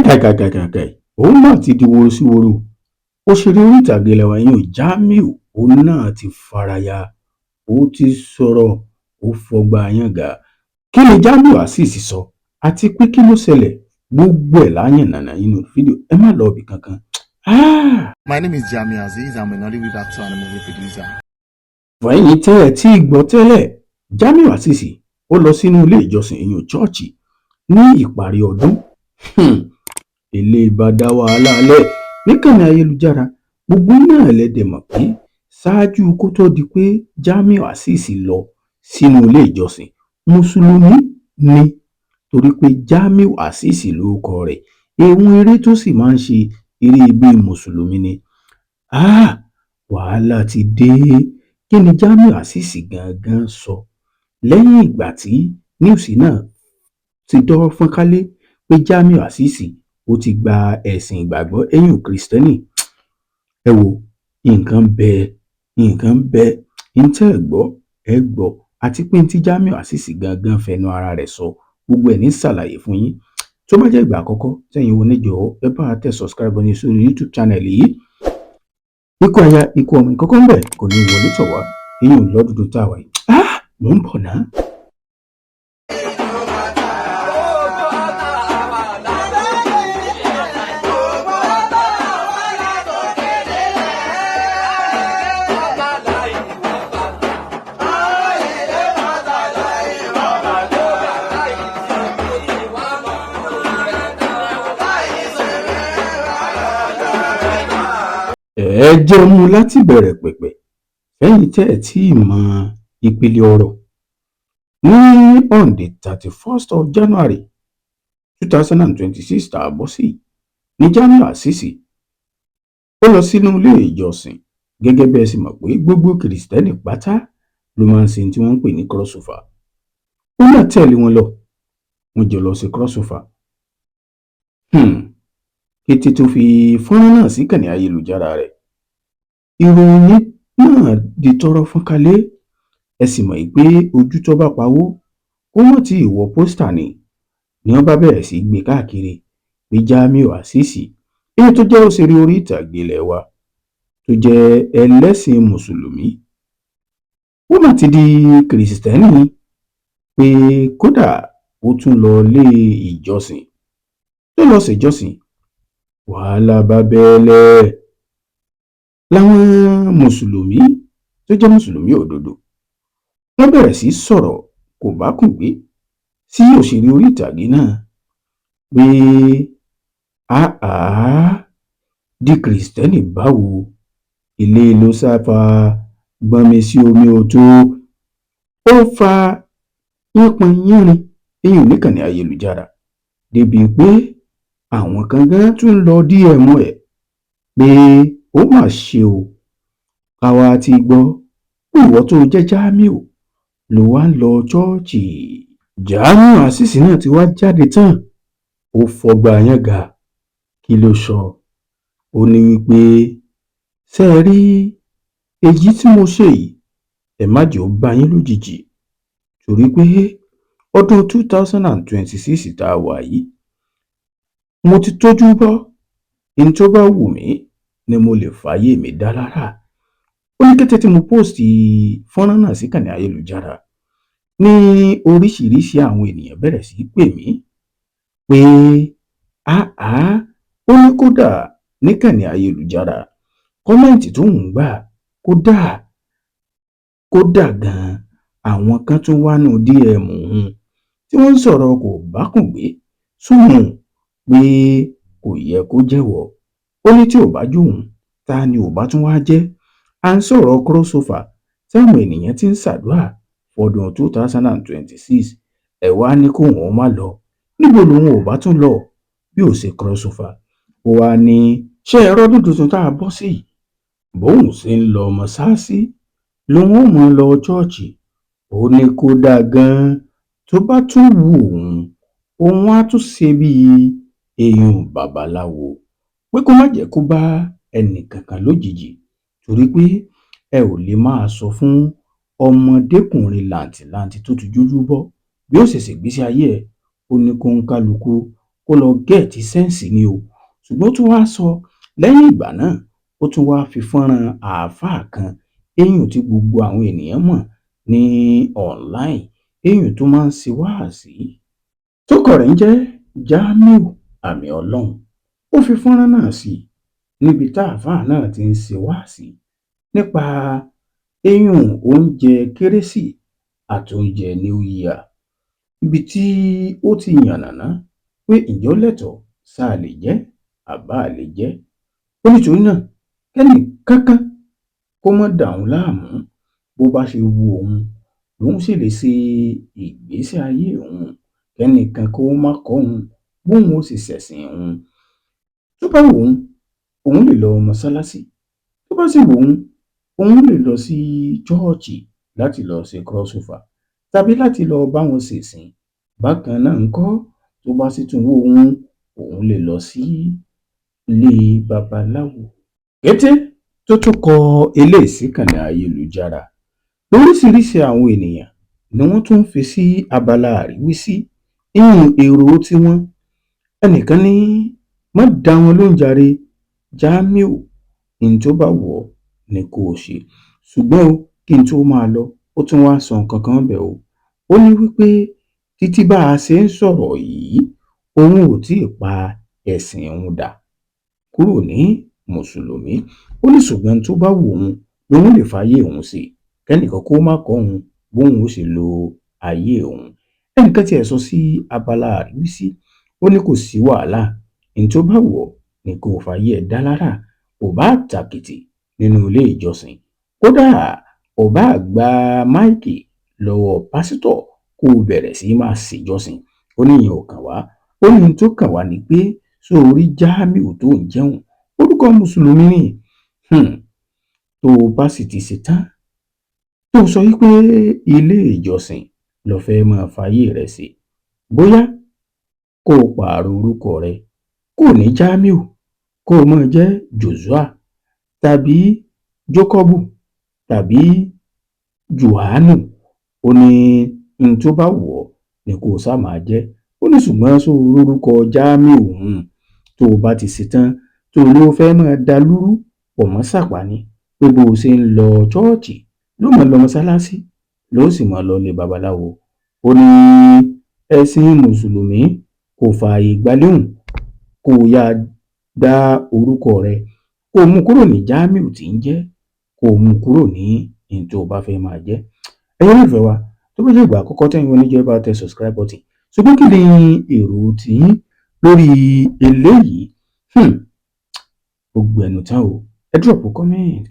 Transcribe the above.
káìkáìkáìkáì òun mà ti di woro sí woro. Òṣèré orí ìtàgé ilẹ̀ wa yìí Jamiu òun náà ti faraya, ó ti sọ̀rọ̀, ó fọgbà yàngà. Kí ni Jamiu Azeez sọ àti pé kí ló ṣẹlẹ̀? Gbogbo ẹ̀ láyànnàná nínú fídíò, ẹ má lọ ibì kankan. My name is Jamiu Azeez. I'm a Nollywood actor and a movie producer. Fẹ̀yìn tẹ́ ẹ tí gbọ́ tẹ́lẹ̀, Jamiu Azeez ó lọ sínú ilé ìjọsìn ìyún chọ́ọ̀chì ní ìparí ọdún. Ilé ìbá dá wàhálà lẹ̀ níkànnì ayélujára. Gbogbo náà lẹ́dẹ̀ mọ̀ pé ṣáájú kó tó di pé Jamiu Azeez lọ sínú ilé ìjọsìn, mùsùlùmí ni, torí pé Jamiu Azeez lórúkọ rẹ̀. Ehun eré tó sì máa ń ṣe eré bíi mùsùlùmí ni. Wàhálà ti dé. Kí ni Jamiu Azeez gangan sọ lẹ́yìn ìgbà tí níwùsì náà ti dọ́wọ́ fọ́n kálé pé Jamiu Azeez ó ti gba ẹ̀sìn ìgbàgbọ́ ẹ̀yìn kìrìsìtẹ́nì? Ẹ wo, nǹkan bẹ ntẹ́ ẹ gbọ́ àti pé tí Jamiu Azeez gangan fẹnu ara rẹ̀ sọ, gbogbo ẹ̀ ní ṣàlàyé fún yín. Tó bá jẹ́ ìgbà àkọ́kọ́ tẹ̀yin wo níjọ́, ẹ bá tẹ̀ subscribe ní sórí YouTube channel yìí. Ikú aya ikú ọmọ ìkọ́kọ́ ń bẹ̀ kò ní wọlé tọ̀ wá, èyí ò lọ́dún tá a wà yìí. Mò ń bọ̀ náà. Ẹ jẹ́ mú láti bẹ̀rẹ̀ pẹ̀pẹ̀ lẹ́yìn tẹ́ ẹ̀ tí mọ ìpele ọ̀rọ̀. Ní on the 31st of January 2026 tá a bọ́ sí ní Jamiu Azeez ó lọ sínú ilé ìjọsìn. Gẹ́gẹ́ bí ẹ sì mọ̀ pé gbogbo kìrìsìtẹ́nì pátá ló máa ń ṣe tí wọ́n ń pè ní crossover. Ó náà tẹ̀lé wọn lọ, wọ́n jọ lọ sí crossover. Kété tó fi fọ́nrán náà sí kànnì ayélujára rẹ̀, ìròyìn náà di tọ́rọ́ fọ́n kálé. Ẹ sì mọ̀ pé ojú tó bá pawó ó mọ̀ tí ìwọ pósítà ni wọ́n bá bẹ̀rẹ̀ sí gbé káàkiri pé Jamiu Azeez, èyí tó jẹ́ òṣèré orí ìtàgé ilẹ̀ wa tó jẹ́ ẹlẹ́sìn mùsùlùmí, ó mà ti di kìrìsìtẹ́nì, pé kódà ó tún lọ ilé ìjọsìn. Tó lọ sí ìjọsìn, wàhálà bá bẹ́ẹ̀lẹ̀. Láwọn mùsùlùmí tó jẹ́ mùsùlùmí òdodo wọ́n bẹ̀rẹ̀ sí sọ̀rọ̀ kò bá kùn gbé sí òṣèré orí ìtàgé náà pé di kìrìsìtẹ́nì báwo, ilé ló sáfa gbọ́nmi sí omi òtó. Ó fa yánpọn yánrin èyí níkànnì ayélujára débi pé àwọn kan gan tún lọ DM ẹ̀ pé ó mà ṣe o, káwa ti gbọ́ pé ìwọ tó jẹ́ Jamiu ló wá ń lọ chọ́ọ̀chì. Jamiu Azeez náà ti wá jáde tán, ó fọgbà yàngà. Kí ló sọ? Ó ní wípé ṣé ẹ rí èyí tí mo ṣe yìí, ẹ má jẹ́ ó bá yín lójijì, torí pé ọdún 2026 tá a wà yìí, mo ti tójú bọ́, ní tó bá wù mí ni mo lè fàyè mi dá lára. Ó ní kété tí mo póòstì fọ́nrán náà sí kànnì ayélujára ní oríṣiríṣi àwọn ènìyàn bẹ̀rẹ̀ sí pè mí pé ó ní kódà níkànnì ayélujára kọ́mẹ́ǹtì tó ń gbà kódà gan àwọn kan tún wá nù DM tí wọ́n ń sọ̀rọ̀ kò bá kùn gbé sóhun pé kò yẹ kó jẹ́wọ́. Ó ní tí ò bá jóun, ta ni ò bá tún wá jẹ́? À ń sọ̀rọ̀ crossover táwọn ènìyàn ti ń ṣàdúrà fọdún 2026, ẹ wá ní kó wọn má lọ. Níbo lòun ò bá tún lọ bí ó ṣe crossover? Ó wá ní ṣé ẹ̀rọ tuntun tá a bọ́ sí bóun ṣe ń lọ mọ́sáàsì lòun ò mọ̀ lọ chọ́ọ̀chì. Ó ní kódà gan tó bá tún wù òun á tún ṣe bí èèyàn babaláwo, pé kó má jẹ́ kó bá ẹnì kankan lójijì, torí pé ẹ ò lè máa sọ fún ọmọdékùnrin làǹtìlanti tó ti jójú bọ́ bí ó ṣe ṣègbésí ayé ẹ̀. Ó ní kó ń kálukú kó lọ gẹ́ẹ̀tì sẹ́ǹsì ni o. Ṣùgbọ́n ó tún wá sọ lẹ́yìn ìgbà náà ó tún wá fi fọ́nrán àáfàá kan tí gbogbo àwọn ènìyàn mọ̀ ní online tó máa ń ṣe wáàsí tókọ rẹ̀ ń jẹ́ Jamiu Àmì Ọlọ́run. Ó fi fọ́nrán náà sí níbi tá àáfàá náà ti ń ṣe wáàsí nípa oúnjẹ kérésì àti oúnjẹ New Year, ibi tí ó ti yànnàná pé ǹjẹ́ ó lẹ́tọ̀ọ́ sáà lè jẹ́ àbá lè jẹ́. Ó nítorí náà kẹ́nì kankan kó má dà òun láàmú, bó bá ṣe wu òun lòun sì lè ṣe ìgbésí ayé òun, kẹ́nìkan kó má kọ́ òun bóun ó sì ṣẹ̀sìn òun. Tó bá wù òun lè lọ mọ́sálásí, tó bá sì wù òun lè lọ sí chọ́ọ̀chì láti lọ ṣe crossover tàbí láti lọ bá wọn ṣèsìn. Bákan náà ńkọ́, tó bá sì tún wù òun lè lọ sí ilé babaláwo. Kété tó tún kọ eléyìí síkànnì ayélujára, lóríṣiríṣi àwọn ènìyàn ni wọ́n tún fi sí abala àríwísí èrò tiwọn. Ẹnìkan ní má dá wọn lóhùn jàre Jamiu, n tó bá wù ọ́ ni kó o ṣe. Ṣùgbọ́n kí n tó máa lọ, ó tún wá sọ nǹkan kan ńbẹ̀ o. Ó ní wípé títí bá a ṣe ń sọ̀rọ̀ yìí, òun ò tíì pa ẹ̀sìn òun dà kúrò ní mùsùlùmí. Ó ní ṣùgbọ́n tó bá wù òun lòun lè fàyè òun ṣe, kẹ́nìkan kó má kọ́ òun bóun ó ṣe lo ayé òun. Ẹnìkan tiẹ̀ sọ sí abala àríwísí, ó ní kò sí wàhálà, n tó bá wù ọ́ ni kó o fàyè ẹ̀ dá lára. Ò bá tàkìtì nínú ilé ìjọsìn, kódà ò bá gba máìkì lọ́wọ́ pásítọ̀ kó o bẹ̀rẹ̀ sí máa ṣèjọsìn. Ó ní ìyẹn ò kàn wá. Ó ní n tó kàn wá ni pé sórí Jamiu tó ń jẹun, orúkọ mùsùlùmí ni. Tó o bá sì ti ṣetán tó sọ wípé ilé ìjọsìn ló fẹ́ máa fàyè rẹ̀ sí, bóyá kó o pààrọ̀ orúkọ rẹ̀, kó o ní Jamiu kó o máa jẹ́ Joshua tàbí Jacobu tàbí Johanu. Ó ní n tó bá wù ọ́ ni kó o sá máa jẹ́. Ó ní ṣùgbọ́n sórí orúkọ Jamiu tó o bá ti ṣetán tó o ló fẹ́ máa da lúrú pọ̀ mọ́ sàpání pé bó o ṣe ń lọ chọ́ọ̀chì ló máa lọ mọ́sálásí ló sì máa lọ ilé babaláwo. Ó ní ẹ̀sìn mùsùlùmí kò fààyè gbà léhùn kó o yá dá orúkọ rẹ̀, kó o mú kúrò ní Jamiu tí ń jẹ́, kó o mú kúrò ní n tó o bá fẹ́ máa jẹ́. Ẹ̀yin olólùfẹ́ wa, tó bá jẹ́ ìgbà àkọ́kọ́ tẹ́yin oníjẹ́ bá tẹ subscribe button. Ṣùgbọ́n kí ni èrò tiyín lórí eléyìí? Gbogbo ẹnu tán o. Ẹ drop comment.